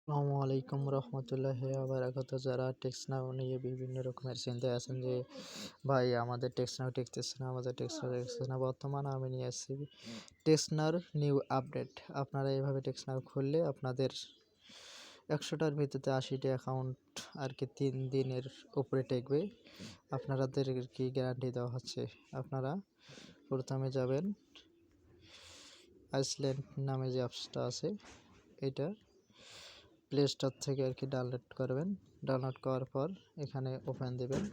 আসসালামু আলাইকুম রহমতুল্লাহি বারাকাতুহু। যারা টেক্সট নাও নিয়ে বিভিন্ন রকমের চিন্তায় আছেন যে ভাই আমাদের টেক্সট নাও টিকতেছে না, আমাদের টেক্সট নাও টিকতেছে না, বর্তমানে আমি নিয়ে আসছি টেক্সট নাওর নিউ আপডেট। আপনারা এইভাবে টেক্সট নাও খুললে আপনাদের 100টার ভিতরে 80টা অ্যাকাউন্ট আর কি 3 দিনের উপরে টেকবে। আপনাদের কি গ্যারান্টি দেওয়া হচ্ছে। আপনারা প্রথমে যাবেন আইসল্যান্ড নামে যে অ্যাপসটা আছে, এটা প্লে স্টোর থেকে আর কি ডাউনলোড করবেন। ডাউনলোড করার পর এখানে ওপেন দেবেন।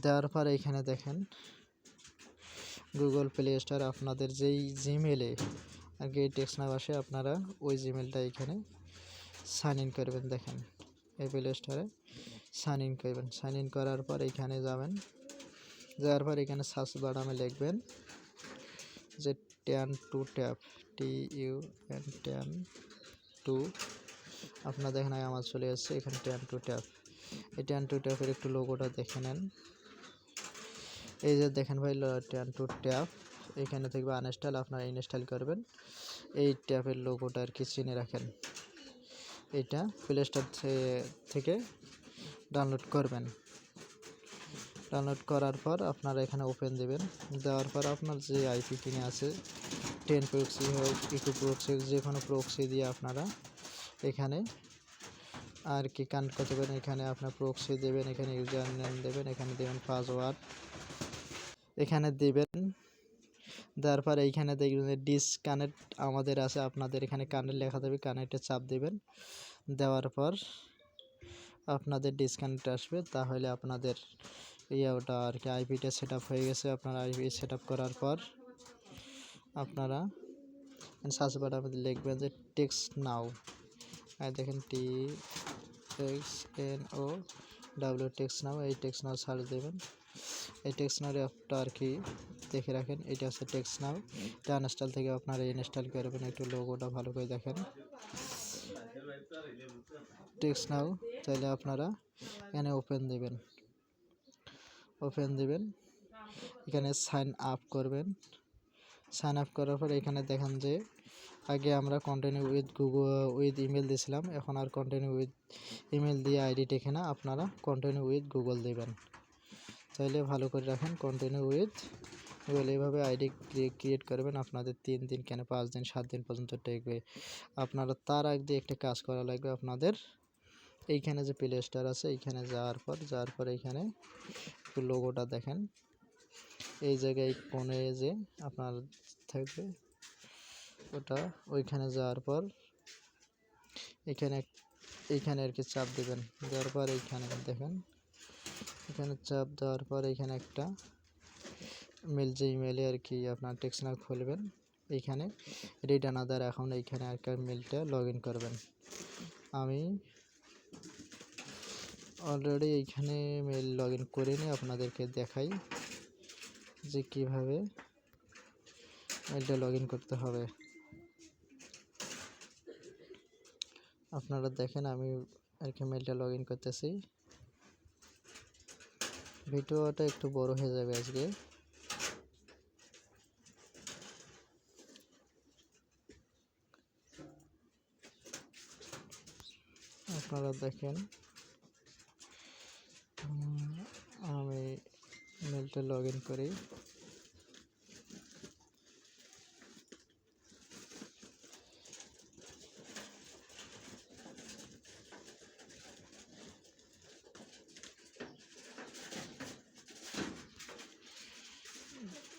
দেওয়ার পর এখানে দেখেন গুগল প্লে স্টোর আপনাদের যেই জিমেলে আর কি টেক্সট নাও আসে, আপনারা ওই জিমেলটা এখানে সাইন ইন করবেন। দেখেন এই প্লে স্টোরে সাইন ইন করবেন। সাইন ইন করার পর এখানে যাবেন। যাওয়ার পর এখানে সার্চ বাটনে লিখবেন যে ট্যান টু ট্যাপ, TUN টু। আপনারা দেখেন আমার চলে আসছে এখানে ট্যান টু ট্যাপ। এই ট্যান টু ট্যাপের একটু লোগোটা দেখে নেন। এই যে দেখেন ভাই ট্যান টু ট্যাপ, এখানে থাকবে আনইনস্টল, আপনারা ইনস্টল করবেন। এই ট্যাপের লোগোটা আর কি চিনে রাখেন। এটা প্লে স্টোর থেকে ডাউনলোড করবেন। ডাউনলোড করার পর আপনারা এখানে ওপেন দেবেন। দেওয়ার পর আপনার যে আইপি কিনে আছে 10 প্রক্সি হোক, ইকো প্রক্সি, যে কোনো প্রক্সি দিয়ে আপনারা এখানে আর কি কানেক্ট করতে পারেন। এখানে আপনার প্রক্সি দেবেন, এখানে ইউজার নেম দেবেন, এখানে দেবেন পাসওয়ার্ড, এখানে দেবেন। দেওয়ার পর এইখানে দেখবেন যে ডিসকানেক্ট আমাদের আছে, আপনাদের এখানে কানেক্ট লেখা দেবে, কানেক্টে চাপ দেবেন। দেওয়ার পর আপনাদের ডিসকানেক্ট আসবে, তাহলে আপনাদের ওটা আর কি আইপিটা সেট আপ হয়ে গেছে। আপনারা আইপি সেট আপ করার পর আপনারা সার্চ বাটনে লিখবেন যে টেক্সট নাও। দেখেন TXNOW টেক্সট নাও। এই টেক্সট নাও সার্চ দেবেন। এই টেক্সট নাওর অ্যাপটা আর কি দেখে রাখেন। এটা হচ্ছে টেক্সট নাও। এটা আনইনস্টল থেকে আপনারা ইনস্টল করবেন। একটু লোগোটা ভালো করে দেখেন টেক্সট নাও। তাহলে আপনারা এখানে ওপেন দেবেন। এখানে সাইন আপ করবেন। সাইন আপ করার পর এখানে দেখেন যে আগে আমরা কন্টিনিউ উইথ ইমেল দিয়েছিলাম, এখন আর কন্টিনিউ উইথ ইমেল দিয়ে আইডি টেকে না, আপনারা কন্টিনিউ উইথ গুগল দেবেন। তাহলে ভালো করে রাখেন কন্টিনিউ উইথ গুগল। এইভাবে আইডি ক্রিয়েট করবেন। আপনাদের 3 দিন কেন 5 দিন 7 দিন পর্যন্ত টেকবে। আপনারা তার আগে একটা কাজ করা লাগবে। আপনাদের এইখানে যে প্লে স্টোর আছে, এইখানে যাওয়ার পর এইখানে একটু লোগোটা দেখেন। এই জায়গায় কোণে যে আপনার থাকবে ওটা, ওইখানে যাওয়ার পর এইখানে আর কি চাপ দেবেন। দেওয়ার পর এইখানে দেখেন, এখানে চাপ দেওয়ার পর এইখানে একটা মেল, যে ইমেলে আর কি আপনার টেক্সট নাও খুলবেন, এইখানে রিড আনাদার অ্যাকাউন্ট, এইখানে আর কি মেলটা লগ ইন করবেন। আমি অলরেডি এইখানে মেল লগ ইন করে নিয়ে আপনাদেরকে দেখাই যে কিভাবে মেলটা লগ ইন করতে হবে। আপনারা দেখেন আমি আর কি মেলটা লগ ইন করতেছি। ভিডিওটা একটু বড় হয়ে যাবে আজকে। আপনারা দেখেন আমি মেলটা লগ ইন করি।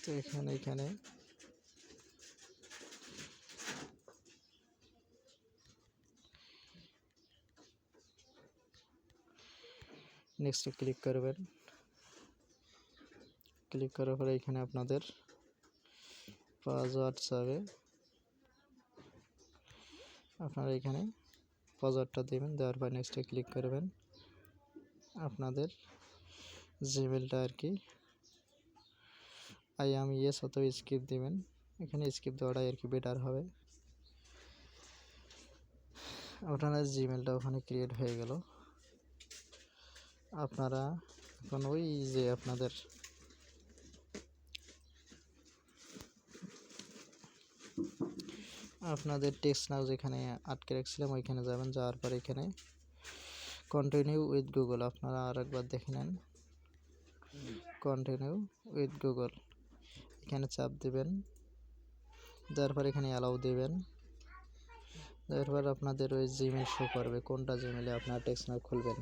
তো এইখানে নেক্সটে ক্লিক করবেন। ক্লিক করার পরে এখানে আপনাদের পাসওয়ার্ড চাবে, আপনারা এখানে পাসওয়ার্ডটা দেবেন। দেওয়ার পর নেক্সটে ক্লিক করবেন। আপনাদের জিমেলটা আর কি আই এম ইয়েস অথবা স্কিপ দেবেন। এখানে স্কিপ দেওয়াটাই আর কি বেটার হবে। আপনার জিমেলটা ওখানে ক্রিয়েট হয়ে গেল। আপনারা এখন ওই যে আপনাদের আপনাদের টেক্সট নাও যেখানে আটকে রাখছিলাম ওইখানে যাবেন, যাওয়ার পর এখানে কন্টিনিউ উইথ গুগল আপনারা আরেকবার দেখে নেন। কন্টিনিউ উইথ গুগল এখানে চাপ দেবেন, দেওয়ার পর এখানে অ্যালাউ দেবেন। এরপর আপনাদের ওই জিমেল শো করবে কোনটা জিমেলে আপনারা টেক্সট নাও খুলবেন।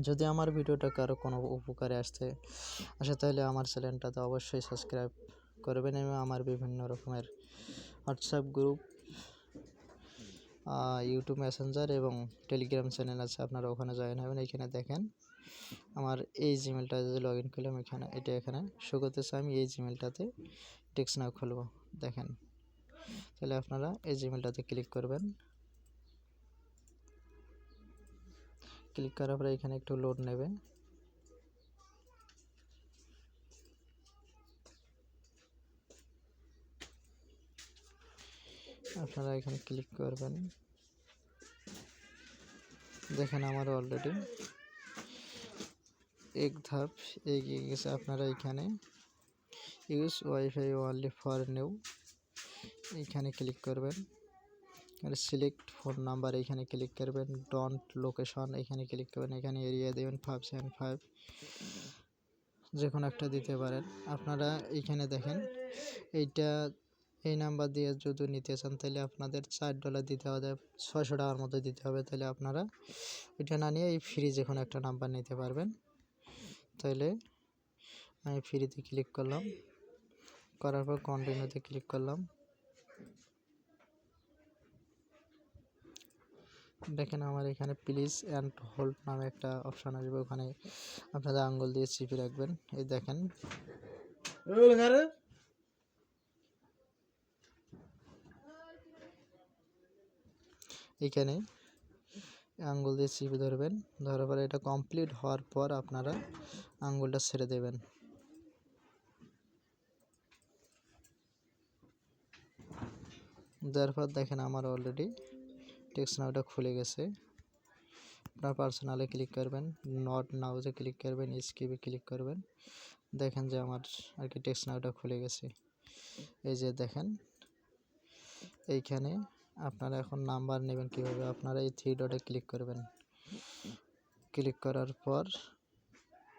যদি আমার ভিডিওটা কারো কোনো উপকারে আসে তাহলে আমার চ্যানেলটাতে অবশ্যই সাবস্ক্রাইব করবেন এবং আমার বিভিন্ন রকমের হোয়াটসঅ্যাপ গ্রুপ, ইউটিউব মেসেঞ্জার এবং টেলিগ্রাম চ্যানেল আছে, আপনারা ওখানে জয়েন হবেন। এখানে দেখেন আমার এই জিমেলটা যে লগ ইন করলাম এখানে এখানে শো করতেছে, আমি এই জিমেলটাতে টেক্সট নাও খুলবো। দেখেন, তাহলে আপনারা এই জিমেলটাতে ক্লিক করবেন। ক্লিক করার পরে এখানে একটু লোড নেবে। আপনারা এখানে ক্লিক করবেন। দেখেন আমার অলরেডি এক ধাপ এগিয়ে গেছে। আপনারা এখানে use wifi only for new এখানে ক্লিক করবেন। আর সিলেক্ট ফোন নাম্বার এখানে ক্লিক করবেন। ডন্ট লোকেশন এখানে ক্লিক করবেন। এখানে এরিয়া দেবেন 575, যে কোনো একটা দিতে পারেন। আপনারা এখানে দেখেন এই নাম্বার দিয়ে যদি নিতে চান তাহলে আপনাদের $4 দিতে হবে, $600 মতো দিতে হবে। তাহলে আপনারা এটা না নিয়ে এই ফ্রি যে কোনো একটা নাম্বার নিতে পারবেন। তাহলে আমি ফ্রিতে ক্লিক করলাম, করার পর কন্টিনিউতে ক্লিক করলাম। দেখেন আমার এখানে প্লিজ অ্যান্ড হোল্ড নামে একটা অপশান আসবে, ওখানে আপনাদের আঙ্গুল দিয়ে চিপে রাখবেন। এই দেখেন এখানে আঙ্গুল দিয়ে চিপে ধরবেন, ধরার পরে এটা কমপ্লিট হওয়ার পর আপনারা আঙ্গুলটা ছেড়ে দেবেন। দেওয়ার পর দেখেন আমার অলরেডি টেক্সট নাওটা খুলে গেছে। আপনার পার্সোনালে ক্লিক করবেন, নট নাউজে ক্লিক করবেন, স্কিপে ক্লিক করবেন। দেখেন যে আমার আর কি টেক্সট নাওটা খুলে গেছে। এই যে দেখেন এইখানে আপনারা এখন নাম্বার নেবেন কীভাবে, আপনারা এই 3 ডটে ক্লিক করবেন। ক্লিক করার পর